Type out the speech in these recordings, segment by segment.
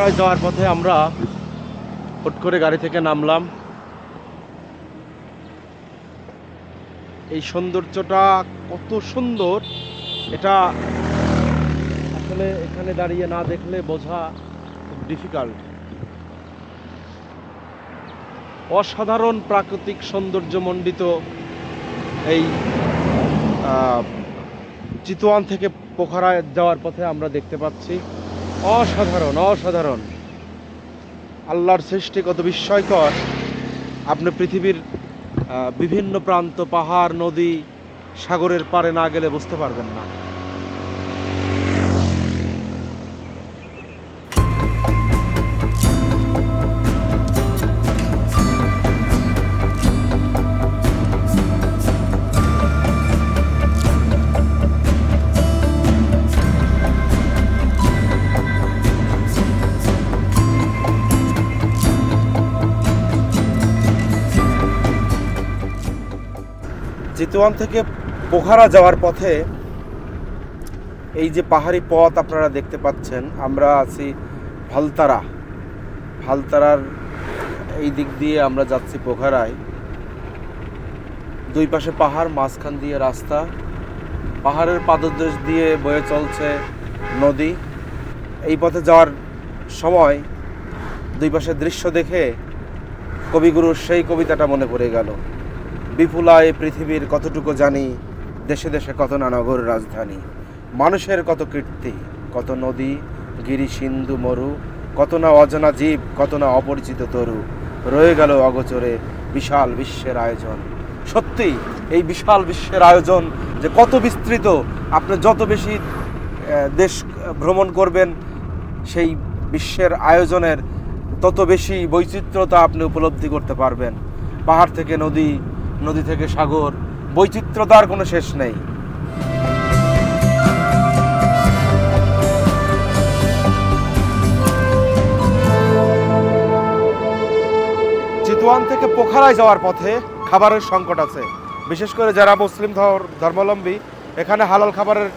পোখরায় যাওয়ার পথে আমরা হুট করে গাড়ি থেকে নামলাম। এই সৌন্দর্যটা কত সুন্দর, এটা আসলে এখানে দাঁড়িয়ে না দেখলে বোঝা খুব ডিফিকাল্ট। অসাধারণ প্রাকৃতিক সৌন্দর্যমণ্ডিত এই চিতওয়ান থেকে পোখরায় যাওয়ার পথে আমরা দেখতে পাচ্ছি। অসাধারণ অসাধারণ, আল্লাহর সৃষ্টি কত বিস্ময়কর। আপনি পৃথিবীর বিভিন্ন প্রান্ত, পাহাড়, নদী, সাগরের পারে না গেলে বুঝতে পারবেন না। চিতওয়ান থেকে পোখরা যাওয়ার পথে এই যে পাহাড়ি পথ আপনারা দেখতে পাচ্ছেন, আমরা আছি ভালতারার এই দিক দিয়ে আমরা যাচ্ছি পোখরায়। দুই পাশে পাহাড়, মাঝখান দিয়ে রাস্তা, পাহাড়ের পাদদেশ দিয়ে বয়ে চলছে নদী। এই পথে যাওয়ার সময় দুই পাশের দৃশ্য দেখে কবিগুরুর সেই কবিতাটা মনে পড়ে গেল। বিপুলায় পৃথিবীর কতটুকু জানি, দেশে দেশে কত না নগর রাজধানী। মানুষের কত কীর্তি, কত নদী, গিরি, সিন্ধু, মরু, কত না অজানা জীব, কত না অপরিচিত তরু, রয়ে গেল অগোচরে বিশাল বিশ্বের আয়োজন। সত্যি এই বিশাল বিশ্বের আয়োজন যে কত বিস্তৃত, আপনি যত বেশি দেশ ভ্রমণ করবেন সেই বিশ্বের আয়োজনের তত বেশি বৈচিত্র্যতা আপনি উপলব্ধি করতে পারবেন। পাহাড় থেকে নদী, নদী থেকে সাগর, বৈচিত্র্যতার কোনো শেষ নেই। চিতওয়ান থেকে পোখরায় যাওয়ার পথে খাবারের সংকট আছে, বিশেষ করে যারা মুসলিম ধর্মাবলম্বী, এখানে হালাল খাবারের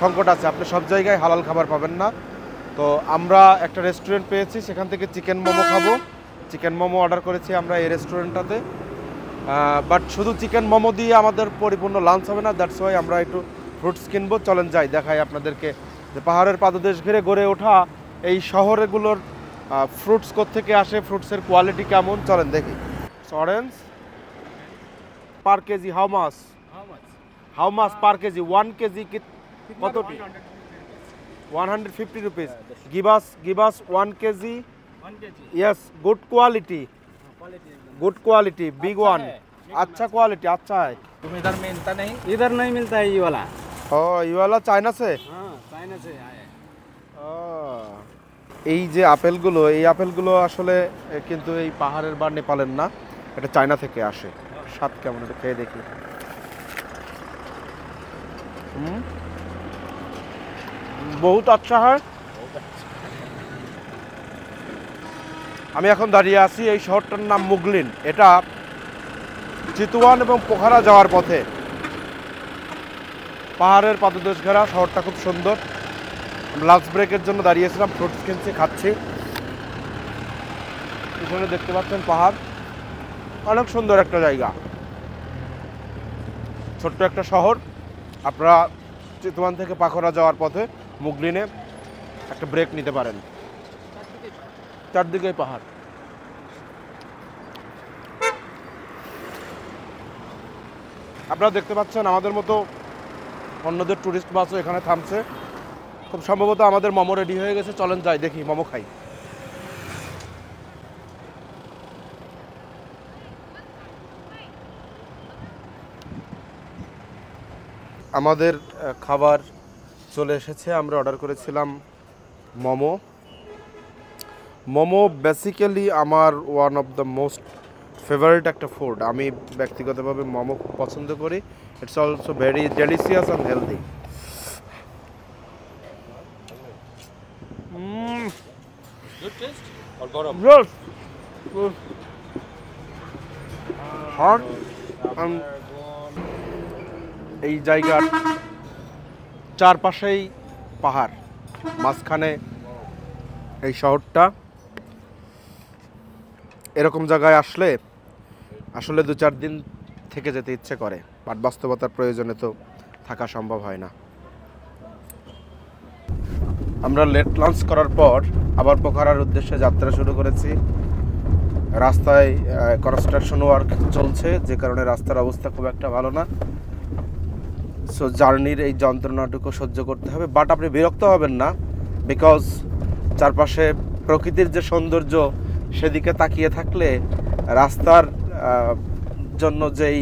সংকট আছে। আপনি সব জায়গায় হালাল খাবার পাবেন না। তো আমরা একটা রেস্টুরেন্ট পেয়েছি, সেখান থেকে চিকেন মোমো খাবো। চিকেন মোমো অর্ডার করেছি আমরা এই রেস্টুরেন্টটাতে। বাট শুধু চিকেন মোমো দিয়ে আমাদের পরিপূর্ণ লাঞ্চ হবে না, দ্যাটস ওয়াই আমরা একটু ফ্রুটস কিনবো। চলেন যাই, দেখাই আপনাদেরকে যে পাহাড়ের পাদদেশ ঘিরে গড়ে ওঠা এই শহরগুলোর ফ্রুটস কোত্থেকে আসে, ফ্রুটসের কোয়ালিটি কেমন, চলেন দেখি। অরেঞ্জ পার কেজি হাউ মাছ পার কেজি? 1 কেজি কতটি? 150 rupees. give us 1 kg। yes, good quality, big one। अच्छा क्वालिटी, अच्छा है। तुम इधर मिलता नहीं? इधर नहीं मिलता है ये वाला। ये वाला चाइना से? हाँ, चाइना से आया है। এই যে আপেলগুলো, এই আপেলগুলো আসলে কিন্তু এই পাহাড়ের বা নেপালের না, এটা চায়না থেকে আসে। স্বাদ কেমন এটা খেয়ে দেখি। বহুত আচ্ছা হয়। আমি এখন দাঁড়িয়ে আছি, এই শহরটার নাম মুগলিন। এটা চিতওয়ান এবং পোখরা যাওয়ার পথে, পাহাড়ের পাদদেশ ঘেরা শহরটা খুব সুন্দর। লাঞ্চ ব্রেকের জন্য দাঁড়িয়েছিলাম, ফ্রুটস কিনছি, খাচ্ছি। পিছনে দেখতে পাচ্ছেন পাহাড়, অনেক সুন্দর একটা জায়গা, ছোট্ট একটা শহর। আপনারা চিতওয়ান থেকে পোখরা যাওয়ার পথে মুগলিনে একটা ব্রেক নিতে পারেন। চারদিকে পাহাড়। আপনারা দেখতে পাচ্ছেন আমাদের মতো অন্যদের টুরিস্ট বাসও এখানে থামছে। খুব সম্ভবত আমাদের মোমো রেডি হয়ে গেছে, চলেন যাই দেখি, মোমো খাই। আমাদের খাবার চলে এসেছে, আমরা অর্ডার করেছিলাম মোমো। বেসিক্যালি আমার one of the most favourite একটা ফুড। আমি ব্যক্তিগতভাবে মোমো খুব পছন্দ করি। It's also very delicious and healthy. Good taste or garam? Yes. Hot and এই জায়গার চারপাশেই পাহাড়, মাঝখানে এই শহরটা এরকম জায়গায় আসলে আসলে 2-4 দিন থেকে যেতে ইচ্ছে করে, বাট বাস্তবতার প্রয়োজনে তো থাকা সম্ভব হয় না। আমরা লেট লাঞ্চ করার পর আবার পোখারার উদ্দেশ্যে যাত্রা শুরু করেছি। রাস্তায় কনস্ট্রাকশন ওয়ার্ক চলছে, যে কারণে রাস্তার অবস্থা খুব একটা ভালো না। সো জার্নির এই যন্ত্রণাটুকু সহ্য করতে হবে, বাট আপনি বিরক্ত হবেন না, বিকজ চারপাশে প্রকৃতির যে সৌন্দর্য সেদিকে তাকিয়ে থাকলে রাস্তার জন্য যেই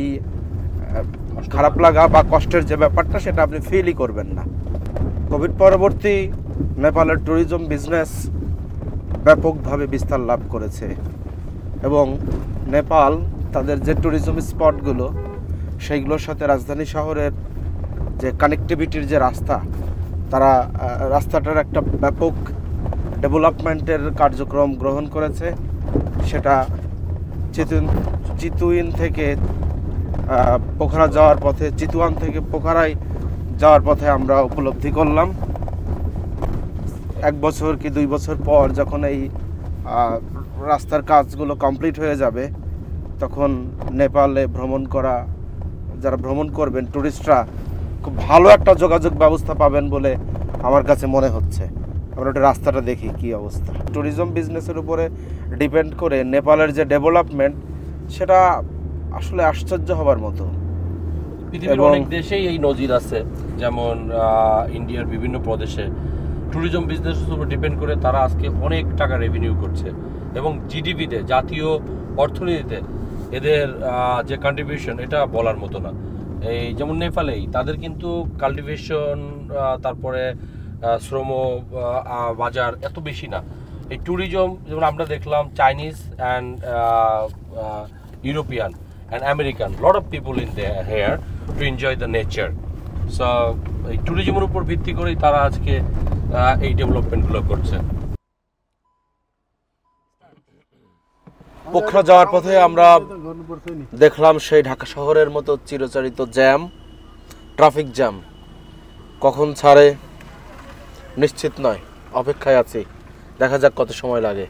খারাপ লাগা বা কষ্টের যে ব্যাপারটা সেটা আপনি ফিলই করবেন না। কোভিড পরবর্তী নেপালের ট্যুরিজম বিজনেস ব্যাপকভাবে বিস্তার লাভ করেছে এবং নেপাল তাদের যে ট্যুরিজম স্পটগুলো সেইগুলোর সাথে রাজধানী শহরের যে কানেক্টিভিটির যে রাস্তা, তারা রাস্তাটার একটা ব্যাপক ডেভেলপমেন্টের কার্যক্রম গ্রহণ করেছে। সেটা চিতুইন থেকে পোখারা যাওয়ার পথে, চিতুয়ান থেকে পোখারায় যাওয়ার পথে আমরা উপলব্ধি করলাম। 1 বছর কি 2 বছর পর যখন এই রাস্তার কাজগুলো কমপ্লিট হয়ে যাবে, তখন নেপালে যারা ভ্রমণ করবেন ট্যুরিস্টরা খুব ভালো একটা যোগাযোগ ব্যবস্থা পাবেন বলে আমার কাছে মনে হচ্ছে। আমরা একটা রাস্তাটা দেখি কি অবস্থা। ট্যুরিজম বিজনেসের উপরে ডিপেন্ড করে নেপালের যে ডেভেলপমেন্ট, সেটা আসলে আশ্চর্য হবার মতো। পৃথিবীর অনেক দেশেই এই নজির আছে, যেমন ইন্ডিয়ার বিভিন্ন প্রদেশে ট্যুরিজম বিজনেসের উপর ডিপেন্ড করে তারা আজকে অনেক টাকা রেভিনিউ করছে এবং জিডিপিতে, জাতীয় অর্থনীতিতে এদের যে কন্ট্রিবিউশন, এটা বলার মতো না। এই যেমন নেপালেই তাদের কিন্তু কাল্টিভেশন, তারপরে শ্রম বাজার এত বেশি না। এই ট্যুরিজম যেমন আমরা দেখলাম, Chinese and European and American, lot of people in here to enjoy the nature. So এই ট্যুরিজমের উপর ভিত্তি করেই তারা আজকে এই ডেভেলপমেন্টগুলো করছে। পোখরা যাওয়ার পথে আমরা দেখলাম সেই ঢাকা শহরের মতো চিরচরিত জ্যাম, ট্রাফিক জ্যাম। কখন ছাড়ে নিশ্চিত নয়, অপেক্ষায় আছি, দেখা যাক কত সময় লাগে।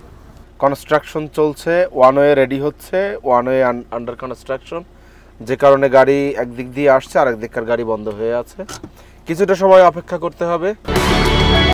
কনস্ট্রাকশন চলছে, ওয়ান ওয়ে রেডি হচ্ছে, ওয়ান ওয়ে আন্ডার কনস্ট্রাকশন, যে কারণে গাড়ি একদিক দিয়ে আসছে আর একদিককার গাড়ি বন্ধ হয়ে আছে। কিছুটা সময় অপেক্ষা করতে হবে।